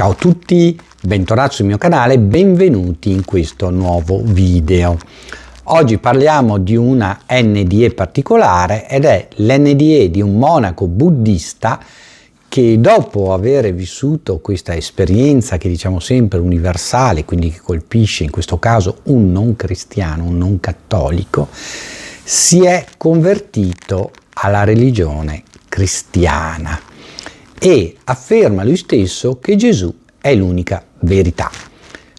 Ciao a tutti, bentornati sul mio canale, benvenuti in questo nuovo video. Oggi parliamo di una NDE particolare ed è l'NDE di un monaco buddista che dopo aver vissuto questa esperienza che diciamo sempre universale, quindi che colpisce in questo caso un non cristiano, un non cattolico, si è convertito alla religione cristiana e afferma lui stesso che Gesù è l'unica verità.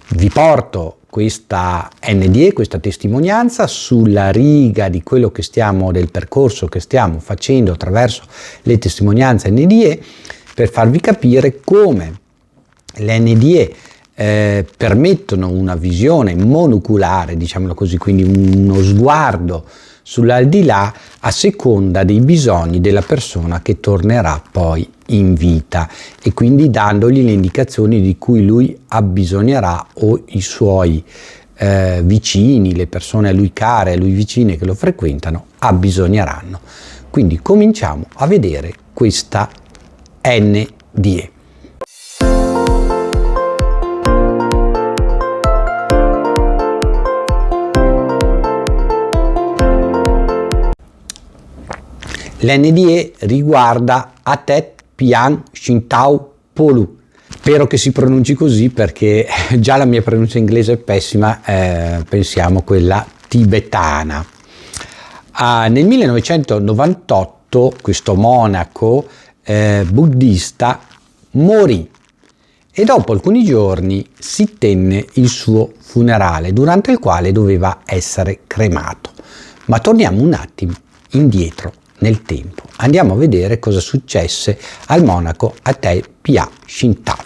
Vi porto questa NDE, questa testimonianza sulla riga di quello che del percorso che stiamo facendo attraverso le testimonianze NDE per farvi capire come le NDE permettono una visione monoculare, diciamolo così, quindi uno sguardo sull'aldilà a seconda dei bisogni della persona che tornerà poi in vita e quindi dandogli le indicazioni di cui lui abbisognerà o i suoi vicini, le persone a lui care, a lui vicine che lo frequentano abbisogneranno. Quindi cominciamo a vedere questa NDE. L'NDE riguarda Atet Pian Shintao Polu. Spero che si pronunci così perché già la mia pronuncia inglese è pessima, pensiamo quella tibetana. Nel 1998 questo monaco buddista morì e dopo alcuni giorni si tenne il suo funerale, durante il quale doveva essere cremato. Ma torniamo un attimo indietro nel tempo. Andiamo a vedere cosa successe al monaco Atet Pian Shintao.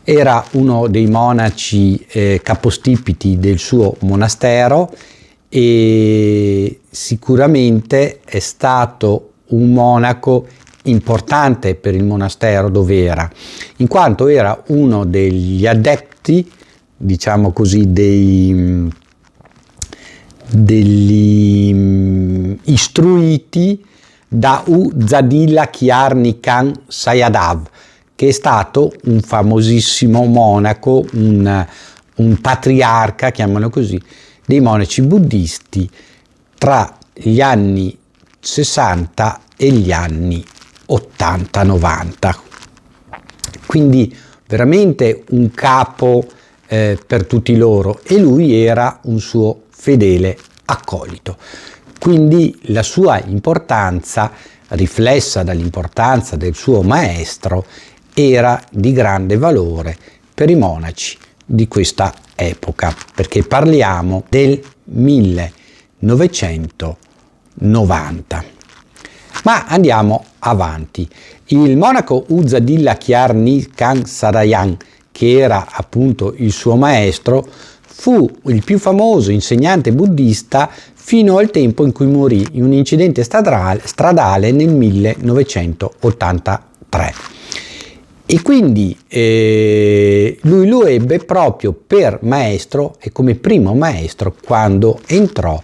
Era uno dei monaci capostipiti del suo monastero e sicuramente è stato un monaco importante per il monastero dove era, in quanto era uno degli adepti, diciamo così, degli istruiti da Uzadilla Kyar Nikan Sayadaw, che è stato un famosissimo monaco, un patriarca, chiamalo così, dei monaci buddisti tra gli anni 60 e gli anni 80-90. Quindi veramente un capo per tutti loro, e lui era un suo fedele accolito. Quindi la sua importanza, riflessa dall'importanza del suo maestro, era di grande valore per i monaci di questa epoca, perché parliamo del 1990. Ma andiamo avanti. Il monaco Uzadilla Kyar Nikan Sayadaw, che era appunto il suo maestro, fu il più famoso insegnante buddista fino al tempo in cui morì in un incidente stradale nel 1983. E quindi lui lo ebbe proprio per maestro e come primo maestro quando entrò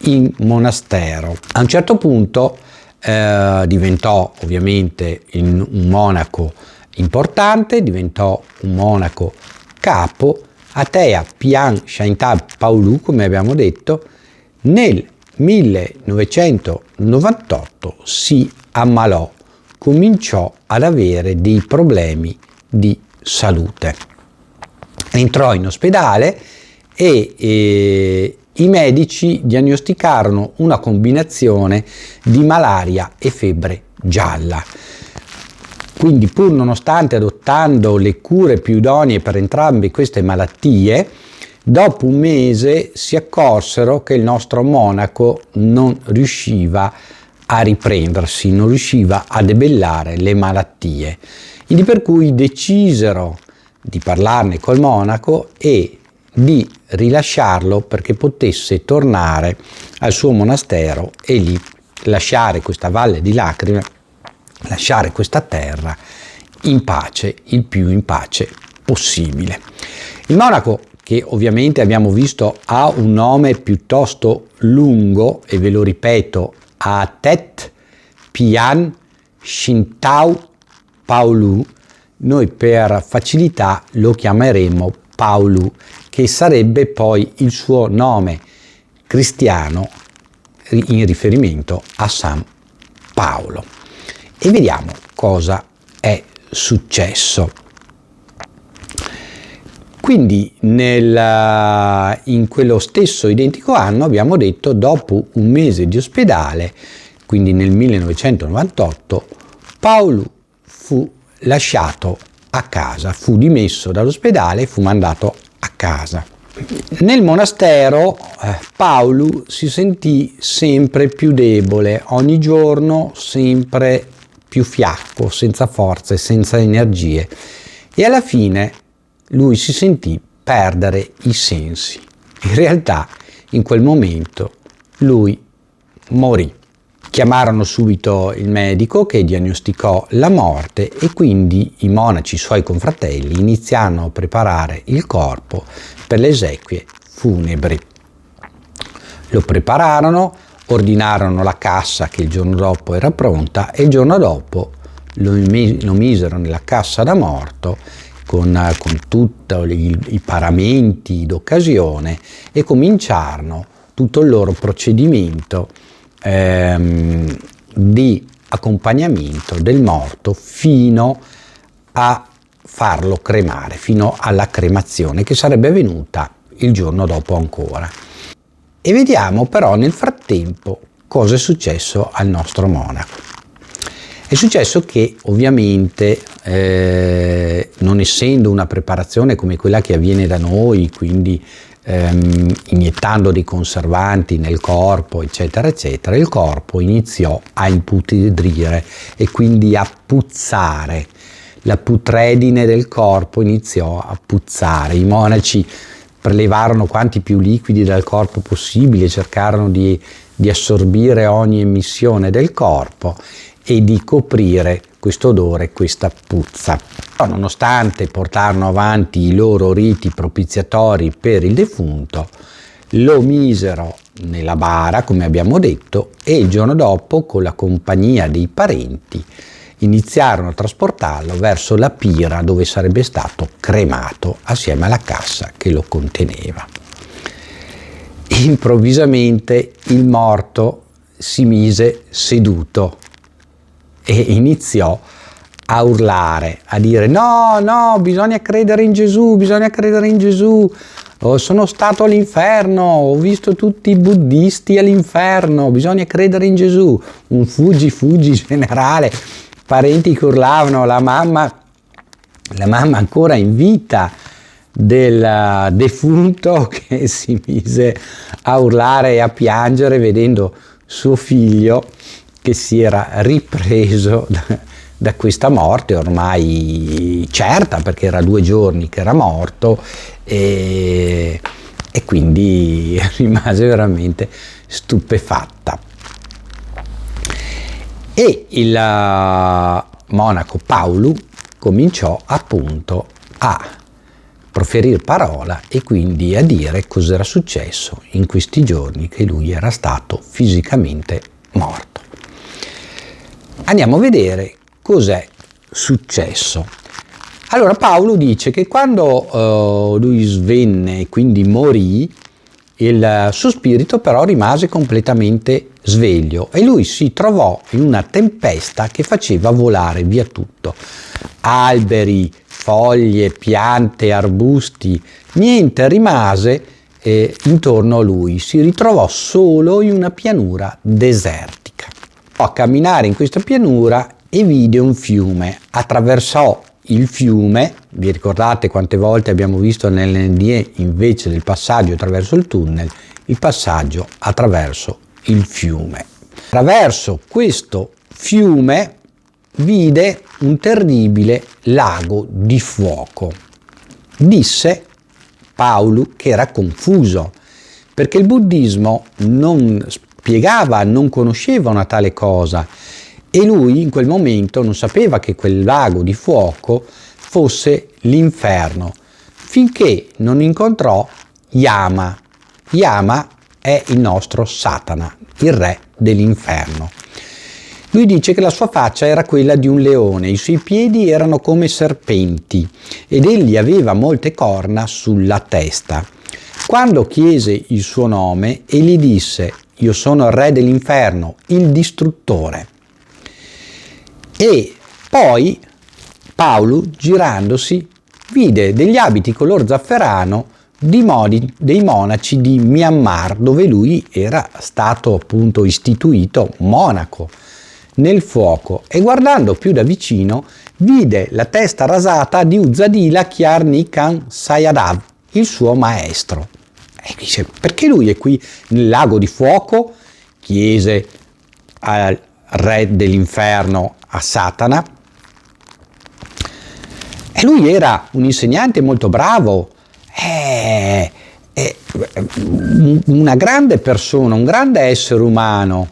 in monastero. A un certo punto diventò ovviamente un monaco importante, diventò un monaco capo. Atet Pian Shintao Polu, come abbiamo detto, nel 1998 si ammalò, cominciò ad avere dei problemi di salute. Entrò in ospedale e i medici diagnosticarono una combinazione di malaria e febbre gialla. Quindi, pur nonostante adottando le cure più idonee per entrambe queste malattie, dopo un mese si accorsero che il nostro monaco non riusciva a riprendersi, non riusciva a debellare le malattie. Quindi per cui decisero di parlarne col monaco e di rilasciarlo perché potesse tornare al suo monastero e lì lasciare questa valle di lacrime, lasciare questa terra in pace, il più in pace possibile. Il monaco, che ovviamente abbiamo visto ha un nome piuttosto lungo, e ve lo ripeto, Atet Pian Shintao Polu, noi per facilità lo chiameremo Paolo, che sarebbe poi il suo nome cristiano in riferimento a San Paolo. E vediamo cosa è successo. Quindi in quello stesso identico anno, abbiamo detto, dopo un mese di ospedale, quindi nel 1998, Paolo fu lasciato a casa, fu dimesso dall'ospedale e fu mandato a casa. Nel monastero Paolo si sentì sempre più debole, ogni giorno sempre più fiacco, senza forze, senza energie, e alla fine lui si sentì perdere i sensi. In realtà in quel momento lui morì. Chiamarono subito il medico che diagnosticò la morte e quindi i monaci suoi confratelli iniziarono a preparare il corpo per le esequie funebri. Lo prepararono, ordinarono la cassa che il giorno dopo era pronta e il giorno dopo lo misero nella cassa da morto con tutti i paramenti d'occasione e cominciarono tutto il loro procedimento di accompagnamento del morto fino a farlo cremare, fino alla cremazione che sarebbe avvenuta il giorno dopo ancora. E vediamo però nel frattempo cosa è successo al nostro monaco. È successo che ovviamente non essendo una preparazione come quella che avviene da noi, quindi iniettando dei conservanti nel corpo eccetera eccetera, il corpo iniziò a imputridire e quindi a puzzare. La putredine del corpo iniziò a puzzare. I monaci prelevarono quanti più liquidi dal corpo possibile, cercarono di assorbire ogni emissione del corpo e di coprire questo odore, questa puzza. Nonostante portarono avanti i loro riti propiziatori per il defunto, lo misero nella bara, come abbiamo detto, e il giorno dopo, con la compagnia dei parenti, iniziarono a trasportarlo verso la pira dove sarebbe stato cremato assieme alla cassa che lo conteneva. Improvvisamente il morto si mise seduto e iniziò a urlare, a dire no, bisogna credere in Gesù, bisogna credere in Gesù. Sono stato all'inferno, ho visto tutti i buddisti all'inferno, bisogna credere in Gesù. Un fuggi generale, parenti che urlavano, la mamma ancora in vita del defunto che si mise a urlare e a piangere vedendo suo figlio che si era ripreso da questa morte ormai certa, perché era 2 giorni che era morto, e quindi rimase veramente stupefatta. E il monaco Paolo cominciò appunto a proferire parola e quindi a dire cosa era successo in questi giorni che lui era stato fisicamente morto. Andiamo a vedere cos'è successo. Allora Paolo dice che quando lui svenne e quindi morì, il suo spirito però rimase completamente sveglio e lui si trovò in una tempesta che faceva volare via tutto. Alberi, foglie, piante, arbusti, niente rimase intorno a lui, si ritrovò solo in una pianura desertica. A camminare in questa pianura e vide un fiume, attraversò il fiume. Vi ricordate quante volte abbiamo visto nell'NDE invece del passaggio attraverso il tunnel, il passaggio attraverso il fiume. Attraverso questo fiume vide un terribile lago di fuoco. Disse Paolo che era confuso perché il buddismo non spiegava, non conosceva una tale cosa e lui in quel momento non sapeva che quel lago di fuoco fosse l'inferno, finché non incontrò Yama. Yama è il nostro Satana, il re dell'inferno. Lui dice che la sua faccia era quella di un leone, i suoi piedi erano come serpenti ed egli aveva molte corna sulla testa. Quando chiese il suo nome, egli disse: io sono il re dell'inferno, il distruttore. E poi Paolo, girandosi, vide degli abiti color zafferano dei monaci di Myanmar, dove lui era stato appunto istituito monaco, nel fuoco, e guardando più da vicino vide la testa rasata di Uzzadila Kyarni Khan Sayadaw, il suo maestro. E dice: perché lui è qui nel lago di fuoco? Chiese al re dell'inferno, a Satana. E lui era un insegnante molto bravo, una grande persona, un grande essere umano.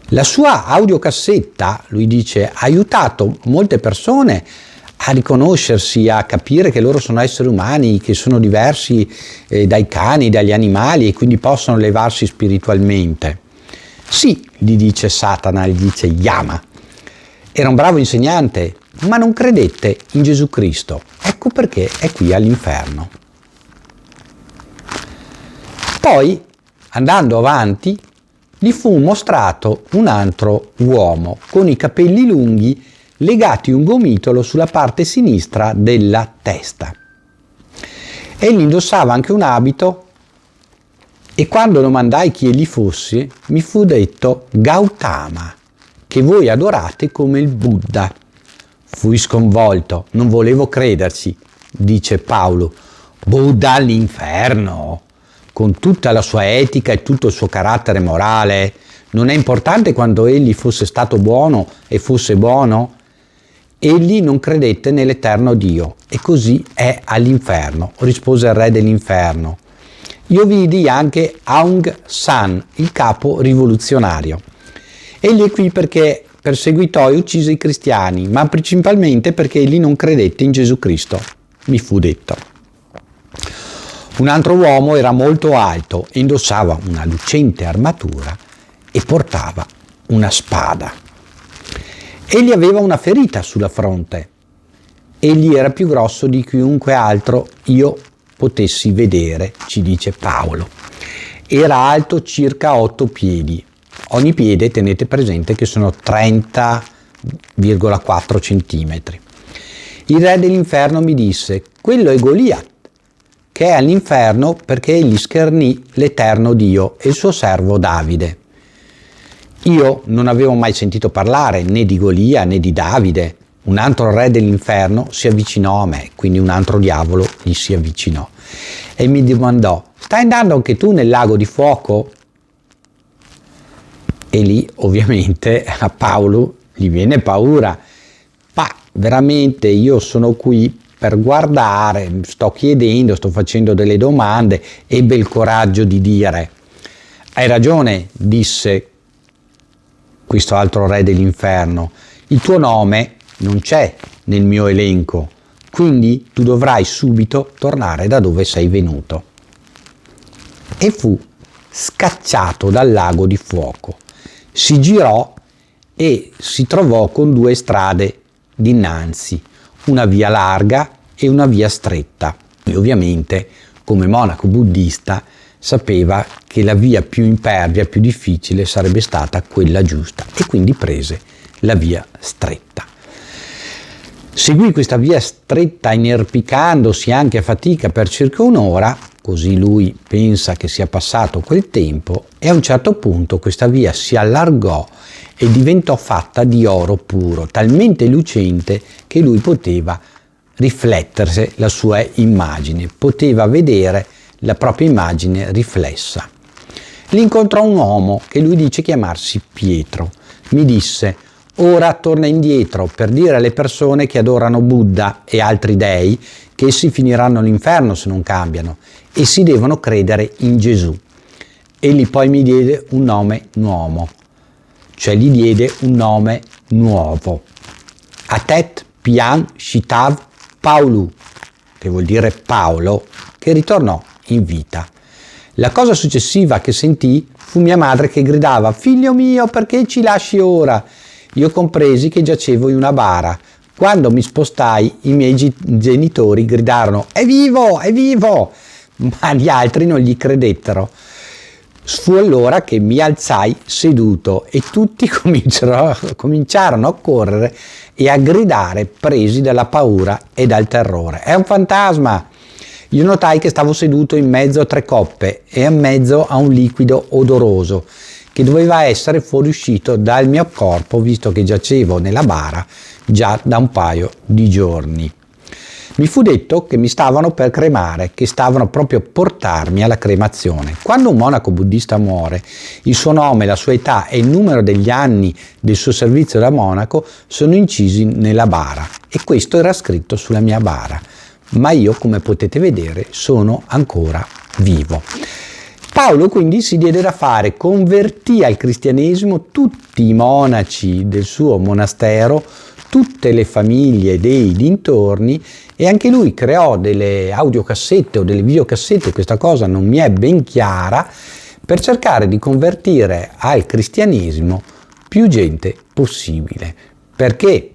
La sua audiocassetta, lui dice, ha aiutato molte persone a riconoscersi, a capire che loro sono esseri umani, che sono diversi dai cani, dagli animali, e quindi possono elevarsi spiritualmente. Sì, gli dice Satana, gli dice Yama. Era un bravo insegnante, ma non credette in Gesù Cristo. Ecco perché è qui all'inferno. Poi, andando avanti, gli fu mostrato un altro uomo con i capelli lunghi legati un gomitolo sulla parte sinistra della testa. Egli indossava anche un abito e quando domandai chi egli fosse, mi fu detto Gautama, che voi adorate come il Buddha. Fui sconvolto, non volevo crederci, dice Paolo. Buddha all'inferno, con tutta la sua etica e tutto il suo carattere morale. Non è importante quando egli fosse stato buono e fosse buono? Egli non credette nell'eterno Dio e così è all'inferno, rispose il re dell'inferno. Io vidi anche Aung San, il capo rivoluzionario. Egli è qui perché perseguitò e uccise i cristiani, ma principalmente perché egli non credette in Gesù Cristo, mi fu detto. Un altro uomo era molto alto, indossava una lucente armatura e portava una spada. Egli aveva una ferita sulla fronte. Egli era più grosso di chiunque altro io potessi vedere, ci dice Paolo. Era alto circa 8 piedi. Ogni piede tenete presente che sono 30,4 centimetri. Il re dell'inferno mi disse: quello è Goliat, che è all'inferno perché egli schernì l'eterno Dio e il suo servo Davide. Io non avevo mai sentito parlare né di Golia né di Davide. Un altro re dell'inferno si avvicinò a me, quindi un altro diavolo gli si avvicinò e mi domandò: stai andando anche tu nel lago di fuoco? E lì ovviamente a Paolo gli viene paura. Ma veramente io sono qui per guardare, sto chiedendo, sto facendo delle domande. Ebbe il coraggio di dire: hai ragione, disse questo altro re dell'inferno, il tuo nome non c'è nel mio elenco, quindi tu dovrai subito tornare da dove sei venuto. E fu scacciato dal lago di fuoco. Si girò e si trovò con 2 strade dinanzi, una via larga e una via stretta. E ovviamente, come monaco buddista, sapeva che la via più impervia, più difficile sarebbe stata quella giusta e quindi prese la via stretta. Seguì questa via stretta inerpicandosi anche a fatica per circa un'ora, così lui pensa che sia passato quel tempo, e a un certo punto questa via si allargò e diventò fatta di oro puro, talmente lucente che lui poteva riflettersi la sua immagine, poteva vedere la propria immagine riflessa. Lì incontrò un uomo che lui dice chiamarsi Pietro. Mi disse: ora torna indietro per dire alle persone che adorano Buddha e altri dei che essi finiranno all'inferno se non cambiano e si devono credere in Gesù. Egli poi mi diede un nome nuovo, cioè gli diede un nome nuovo. Atet Pian Shitav Paulu, che vuol dire Paolo, che ritornò in vita. La cosa successiva che sentii fu mia madre che gridava: «Figlio mio, perché ci lasci ora?» Io compresi che giacevo in una bara. Quando mi spostai, i miei genitori gridarono: «È vivo, è vivo!» Ma gli altri non gli credettero. Fu allora che mi alzai seduto e tutti cominciarono a correre e a gridare, presi dalla paura e dal terrore. «È un fantasma!» Io notai che stavo seduto in mezzo a 3 coppe e in mezzo a un liquido odoroso che doveva essere fuoriuscito dal mio corpo, visto che giacevo nella bara già da un paio di giorni. Mi fu detto che mi stavano per cremare, che stavano proprio a portarmi alla cremazione. Quando un monaco buddista muore, il suo nome, la sua età e il numero degli anni del suo servizio da monaco sono incisi nella bara, e questo era scritto sulla mia bara. Ma io, come potete vedere, sono ancora vivo. Paolo quindi si diede da fare, convertì al cristianesimo tutti i monaci del suo monastero, tutte le famiglie dei dintorni, e anche lui creò delle audiocassette o delle videocassette, questa cosa non mi è ben chiara, per cercare di convertire al cristianesimo più gente possibile, perché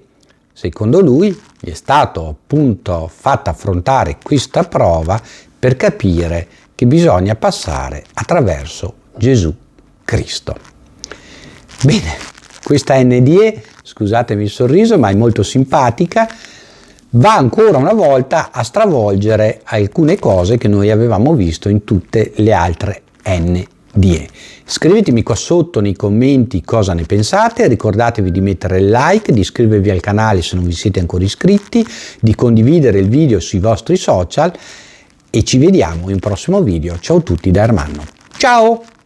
secondo lui gli è stato appunto fatta affrontare questa prova per capire che bisogna passare attraverso Gesù Cristo. Bene, questa NDE, scusatemi il sorriso, ma è molto simpatica, va ancora una volta a stravolgere alcune cose che noi avevamo visto in tutte le altre NDE. Scrivetemi qua sotto nei commenti cosa ne pensate, ricordatevi di mettere il like, di iscrivervi al canale se non vi siete ancora iscritti, di condividere il video sui vostri social, e ci vediamo in un prossimo video. Ciao a tutti da Ermanno. Ciao!